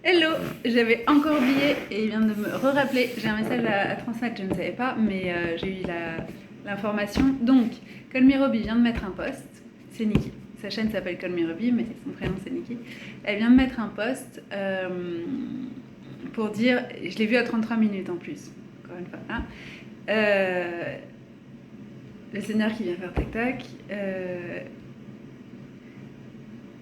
Hello, j'avais encore oublié et il vient de me rappeler. J'ai un message à transmettre, je ne savais pas, mais j'ai eu l'information. Donc, Call Me Robbie vient de mettre un post. C'est Nikki. Sa chaîne s'appelle Call Me Robbie, mais son prénom c'est Nikki. Elle vient de mettre un post pour dire. Je l'ai vu à 33 minutes en plus, encore une fois. Hein, le Seigneur qui vient faire tac-tac.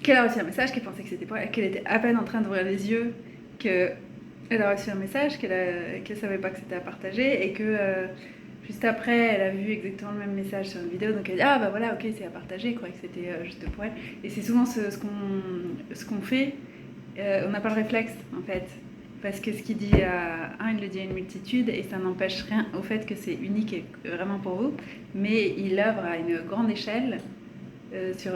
Qu'elle a reçu un message, qu'elle pensait que c'était pour elle, qu'elle était à peine en train d'ouvrir les yeux, qu'elle a reçu un message, qu'elle savait pas que c'était à partager, et que juste après, elle a vu exactement le même message sur une vidéo, donc elle dit ah bah voilà, ok, c'est à partager, je croyais que c'était juste pour elle. Et c'est souvent ce qu'on fait, on n'a pas le réflexe en fait. Parce que ce qu'il dit à un, il le dit à une multitude, et ça n'empêche rien au fait que c'est unique et vraiment pour vous, mais il œuvre à une grande échelle sur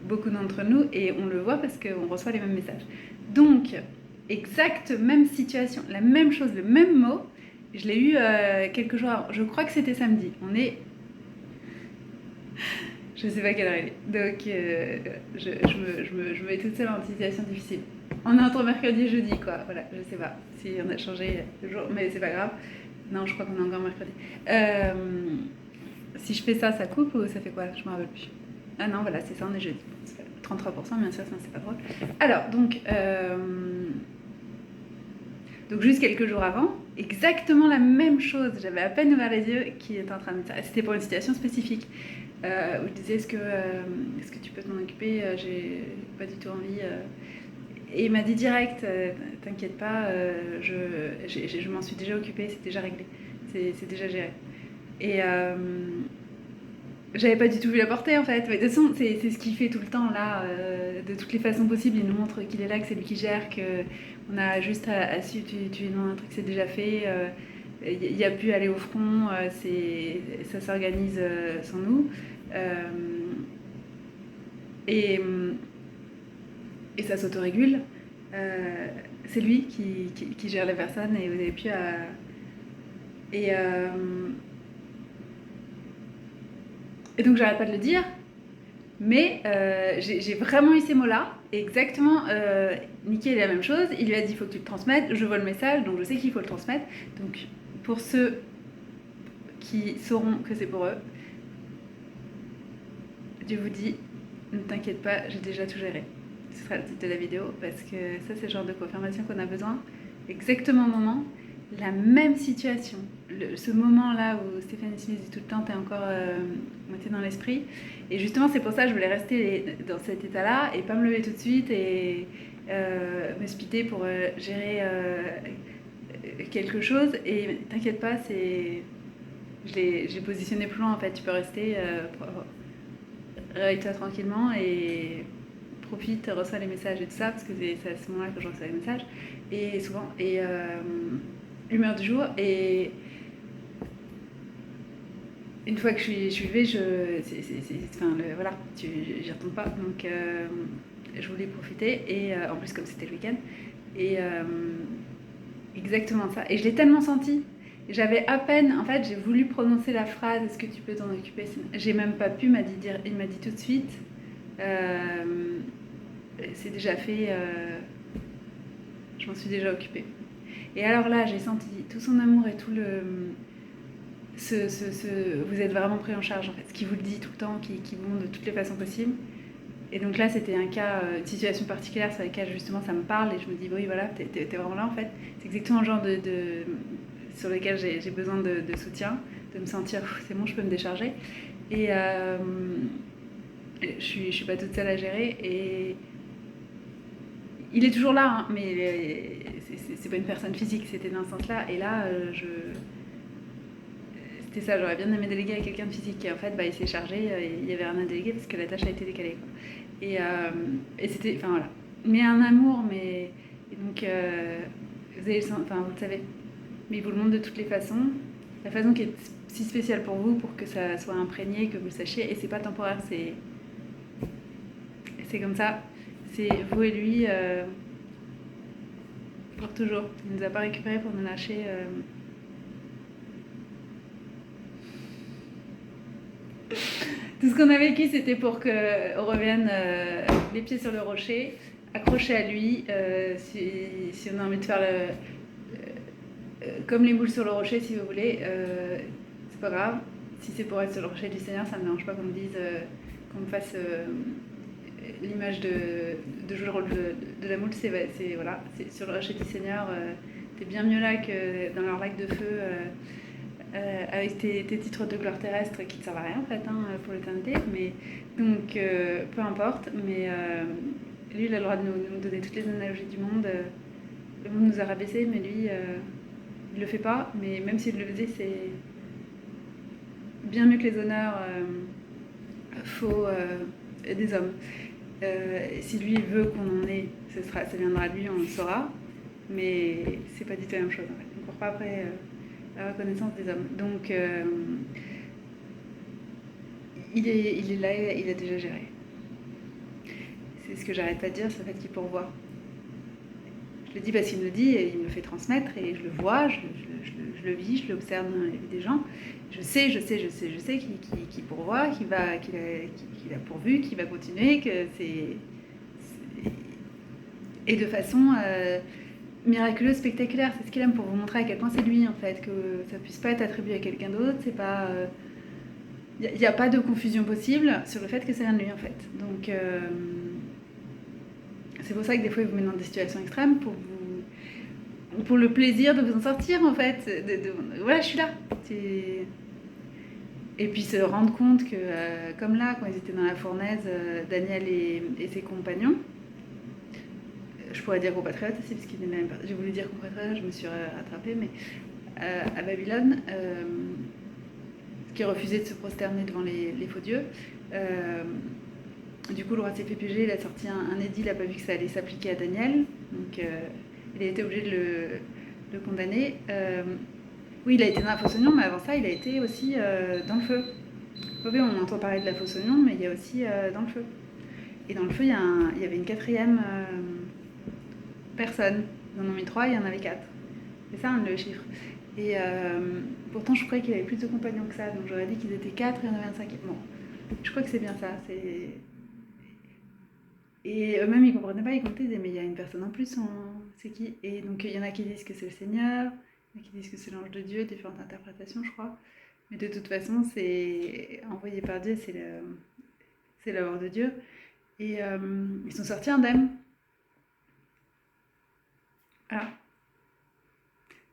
beaucoup d'entre nous, et on le voit parce qu'on reçoit les mêmes messages. Donc, exacte même situation, la même chose, le même mot, je l'ai eu quelques jours avant. Je crois que c'était samedi. On est... Je sais pas quelle heure il est. Donc, je me mets toute seule en situation difficile. On est entre mercredi et jeudi, quoi. Voilà, je sais pas si on a changé le jour, mais c'est pas grave. Non, je crois qu'on est encore mercredi. Si je fais ça, ça coupe ou ça fait quoi? Je me rappelle plus. Ah non, voilà, c'est ça, on est jeudi. 33%, bien sûr, ça c'est pas drôle. Alors, donc juste quelques jours avant, exactement la même chose. J'avais à peine ouvert les yeux qui était en train de me dire. C'était pour une situation spécifique où je disais est-ce que tu peux t'en occuper? J'ai pas du tout envie. Et il m'a dit direct, t'inquiète pas, je m'en suis déjà occupée, c'est déjà réglé, c'est déjà géré. Et j'avais pas du tout vu la portée en fait. Mais de toute façon, c'est ce qu'il fait tout le temps là, de toutes les façons possibles. Il nous montre qu'il est là, que c'est lui qui gère, qu'on a juste à suivre. Tu lui demandes un truc, c'est déjà fait. Il n'y a plus à aller au front, ça s'organise sans nous. Et, et ça s'autorégule. C'est lui qui gère les personnes et vous n'avez plus à. Et. Et donc j'arrête pas de le dire, mais j'ai vraiment eu ces mots-là. Exactement, Nikki est la même chose. Il lui a dit il faut que tu le transmettes. Je vois le message, donc je sais qu'il faut le transmettre. Donc pour ceux qui sauront que c'est pour eux, Dieu vous dit ne t'inquiète pas, j'ai déjà tout géré. Ce sera le titre de la vidéo parce que ça c'est le genre de confirmation qu'on a besoin. Exactement au moment, la même situation. Ce moment-là où Stéphanie Smith dit tout le temps, t'es encore moitié dans l'esprit. Et justement, c'est pour ça que je voulais rester dans cet état-là et pas me lever tout de suite et me splitter pour gérer quelque chose. Et t'inquiète pas, j'ai positionné plus loin en fait. Tu peux rester, réveille-toi tranquillement et profite, reçois les messages et tout ça, parce que c'est à ce moment-là que je reçois les messages. Et souvent, l'humeur du jour. Et une fois que je suis levée, voilà, j'y retourne pas. Donc, je voulais profiter. Et en plus, comme c'était le week-end. Et exactement ça. Et je l'ai tellement senti. J'avais à peine, en fait, j'ai voulu prononcer la phrase est-ce que tu peux t'en occuper? J'ai même pas pu, il m'a dit tout de suite c'est déjà fait, je m'en suis déjà occupée. Et alors là, j'ai senti tout son amour et tout le. Vous êtes vraiment pris en charge en fait, ce qu'il vous le dit tout le temps, qui vous montre de toutes les façons possibles. Et donc là, c'était un cas, une situation particulière sur laquelle justement ça me parle et je me dis oui, voilà, t'es vraiment là en fait. C'est exactement le genre sur lequel j'ai besoin de soutien, de me sentir c'est bon, je peux me décharger. Et je suis pas toute seule à gérer et il est toujours là, hein, mais c'est pas une personne physique, c'était dans ce sens-là. Et là, c'était ça, j'aurais bien aimé déléguer à quelqu'un de physique. Et en fait, il s'est chargé, il y avait rien à déléguer parce que la tâche a été décalée. Quoi. Et c'était, enfin voilà. Mais un amour, mais. Et donc, vous allez vous le savez. Mais il vous le montre de toutes les façons. La façon qui est si spéciale pour vous, pour que ça soit imprégné, que vous le sachiez. Et c'est pas temporaire, c'est comme ça. C'est vous et lui pour toujours. Il ne nous a pas récupérés pour nous lâcher. Tout ce qu'on a vécu, c'était pour qu'on revienne les pieds sur le rocher, accroché à lui. Si on a envie de faire comme les moules sur le rocher, si vous voulez, c'est pas grave. Si c'est pour être sur le rocher du Seigneur, ça me dérange pas qu'on me dise, qu'on me fasse l'image de jouer le rôle de la moule. Voilà, c'est sur le rocher du Seigneur. T'es bien mieux là que dans leur lac de feu. Avec tes titres de gloire terrestre qui ne servent à rien en fait pour l'éternité, mais donc peu importe, mais lui il a le droit de nous donner toutes les analogies du monde. Le monde nous a rabaissés, mais lui il le fait pas, mais même s'il le faisait, c'est bien mieux que les honneurs faux des hommes. Si lui veut qu'on en ait, ça viendra de lui, on le saura, mais c'est pas du tout la même chose en fait. On ne court pas après la reconnaissance des hommes. Donc il est là, il a déjà géré. C'est ce que j'arrête pas de dire, c'est le fait qu'il pourvoit. Je le dis parce qu'il me le dit et il me le fait transmettre et je le vois, je le vis, je l'observe dans la vie des gens. Je sais qu'il pourvoit, qu'il a pourvu, qu'il va continuer, que c'est et de façon miraculeuse, spectaculaire. C'est ce qu'il aime pour vous montrer à quel point c'est lui en fait, que ça puisse pas être attribué à quelqu'un d'autre. C'est pas il n'y a pas de confusion possible sur le fait que ça vient de lui en fait. Donc c'est pour ça que des fois il vous met dans des situations extrêmes pour le plaisir de vous en sortir en fait. Voilà, je suis là. Et puis se rendre compte que comme là quand ils étaient dans la fournaise, Daniel et ses compagnons, je pourrais dire compatriotes aussi parce qu'il est même. J'ai voulu dire compatriotes, je me suis rattrapée, mais à Babylone. Qui refusait de se prosterner devant les faux dieux. Du coup, le roi s'est fait piéger, il a sorti un édit, il n'a pas vu que ça allait s'appliquer à Daniel, donc il a été obligé de le condamner. Oui, il a été dans la fosse oignon, mais avant ça, il a été aussi dans le feu. Oui, on entend parler de la fosse oignon, mais il y a aussi dans le feu. Et dans le feu, il y avait une quatrième personne. Ils en ont mis 3, il y en avait 4. C'est ça le chiffre. Et pourtant, je croyais qu'il avait plus de compagnons que ça, donc j'aurais dit qu'ils étaient 4 et il y en avait un cinquième. Bon, je crois que c'est bien ça. Et eux-mêmes, ils comprenaient pas, ils comptaient, ils disaient, mais il y a une personne en plus, c'est qui? Et donc, il y en a qui disent que c'est le Seigneur, il y en a qui disent que c'est l'ange de Dieu, différentes interprétations, je crois. Mais de toute façon, c'est envoyé par Dieu, c'est l'œuvre de Dieu. Et ils sont sortis indemnes. Voilà.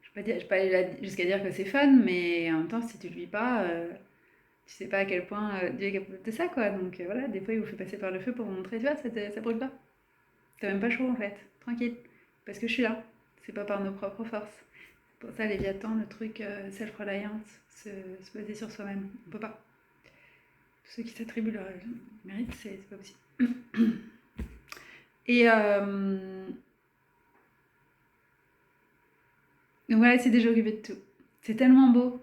Je ne vais pas aller jusqu'à dire que c'est fun, mais en même temps, si tu ne le vis pas, tu sais pas à quel point Dieu est capable de ça, quoi. Donc voilà, des fois, il vous fait passer par le feu pour vous montrer, tu vois, ça brûle pas. T'as même pas chaud, en fait. Tranquille. Parce que je suis là. C'est pas par nos propres forces. Pour ça, Léviathan, le truc self-reliance, se baser sur soi-même. On peut pas. Tous ceux qui s'attribuent leur mérite, c'est pas possible. Et donc voilà, c'est déjà occupé de tout. C'est tellement beau.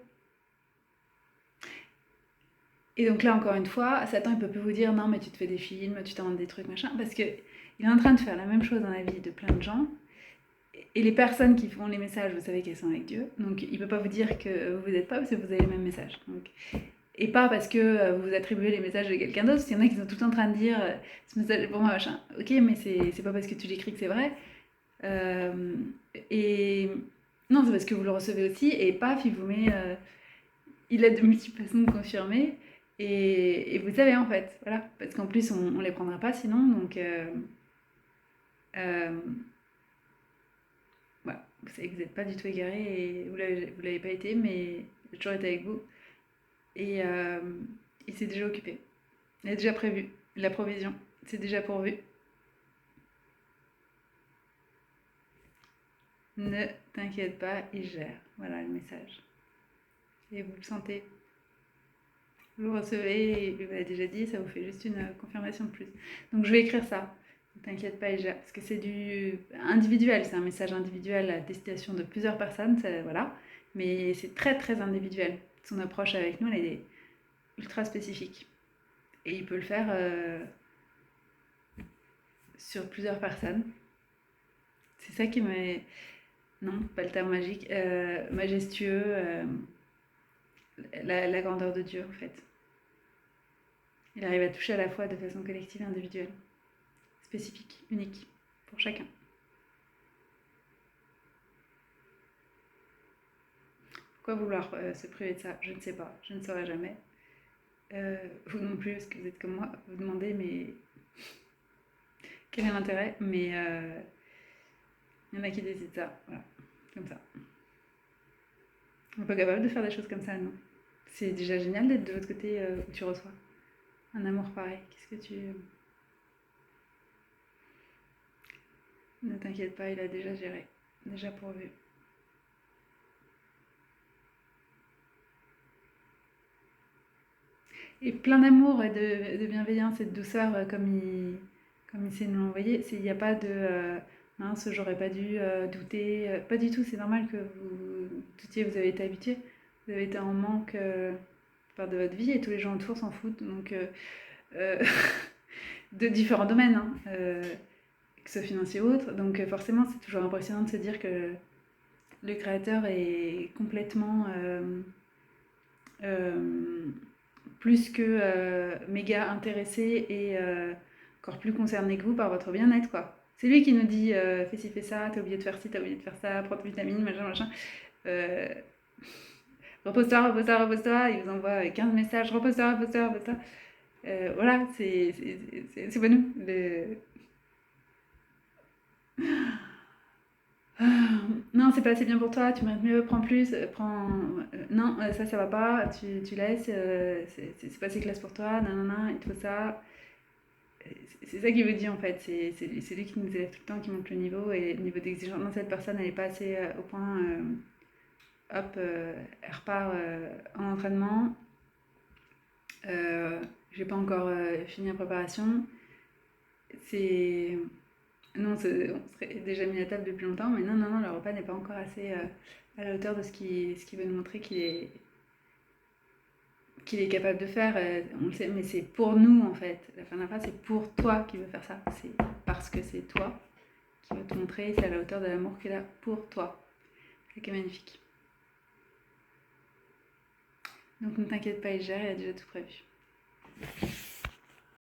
Et donc là, encore une fois, Satan, il peut plus vous dire non, mais tu te fais des films, tu t'inventes des trucs, machin, parce que il est en train de faire la même chose dans la vie de plein de gens. Et les personnes qui font les messages, vous savez qu'elles sont avec Dieu. Donc il ne peut pas vous dire que vous n'êtes pas parce que vous avez les mêmes messages. Donc, et pas parce que vous attribuez les messages de quelqu'un d'autre. Parce qu'il y en a qui sont tout le temps en train de dire ce message est pour moi, machin. Ok, mais c'est pas parce que tu l'écris que c'est vrai. Et non, c'est parce que vous le recevez aussi. Et paf, il vous met. Il a de multiples façons de confirmer. Et vous savez en fait. Voilà. Parce qu'en plus, on ne les prendra pas sinon. Donc. Voilà. Vous savez que vous n'êtes pas du tout égaré et vous l'avez pas été, mais il a toujours été avec vous. Et il s'est déjà occupé. Il a déjà prévu. La provision, c'est déjà pourvu. Ne t'inquiète pas, il gère. Voilà le message. Et vous le sentez. Vous le recevez et il vous l'a déjà dit, ça vous fait juste une confirmation de plus. Donc je vais écrire ça. Ne t'inquiète pas, il gère. Parce que c'est du individuel, c'est un message individuel à destination de plusieurs personnes, voilà. Mais c'est très très individuel. Son approche avec nous, elle est ultra spécifique. Et il peut le faire sur plusieurs personnes. C'est ça qui me... Non, pas le terme magique. Majestueux. La grandeur de Dieu, en fait. Il arrive à toucher à la fois de façon collective et individuelle. Spécifique, unique. pour chacun. Pourquoi vouloir se priver de ça? Je ne sais pas, je ne saurais jamais. Vous non plus, parce que vous êtes comme moi, vous demandez, mais quel est l'intérêt? Mais il y en a qui décident ça, voilà, comme ça. On n'est pas capable de faire des choses comme ça, non? C'est déjà génial d'être de l'autre côté où tu reçois un amour pareil. Qu'est-ce que tu... Ne t'inquiète pas, il a déjà géré, déjà pourvu. Et plein d'amour et de bienveillance et de douceur comme il sait nous l'envoyer. Il n'y a pas de mince, j'aurais pas dû douter. Pas du tout, c'est normal que vous doutiez, vous avez été habitué. Vous avez été en manque part de votre vie et tous les gens autour s'en foutent. Donc, euh, de différents domaines, hein, que ce soit financier ou autre. Donc, forcément, c'est toujours impressionnant de se dire que le créateur est complètement euh, plus que méga intéressé et encore plus concerné que vous par votre bien-être, quoi. C'est lui qui nous dit fais ci, fais ça, t'as oublié de faire ci, t'as oublié de faire ça, prends tes vitamines, machin, machin. Euh, repose-toi, repose-toi, repose-toi. Il vous envoie 15 messages repose-toi, repose-toi, repose-toi. Voilà, c'est pas nous. Non, c'est pas assez bien pour toi, tu mérites mieux, prends plus, prends. Non, ça va pas, tu laisses, c'est pas assez classe pour toi, non, non, non, il te faut ça. C'est ça qu'il vous dit en fait, c'est lui qui nous élève tout le temps, qui monte le niveau et le niveau d'exigence. Non, cette personne, elle est pas assez au point, hop, elle repart en entraînement. J'ai pas encore fini la préparation. C'est. Non, on serait déjà mis à table depuis longtemps, mais non, non, non, le repas n'est pas encore assez à la hauteur de ce qu'il veut nous montrer qu'il est capable de faire. On le sait, mais c'est pour nous en fait. La fin de la phrase, c'est pour toi qu'il veut faire ça. C'est parce que c'est toi qui veut te montrer, c'est à la hauteur de l'amour qu'il a pour toi. C'est ça qui est magnifique. Donc ne t'inquiète pas, il gère, il a déjà tout prévu.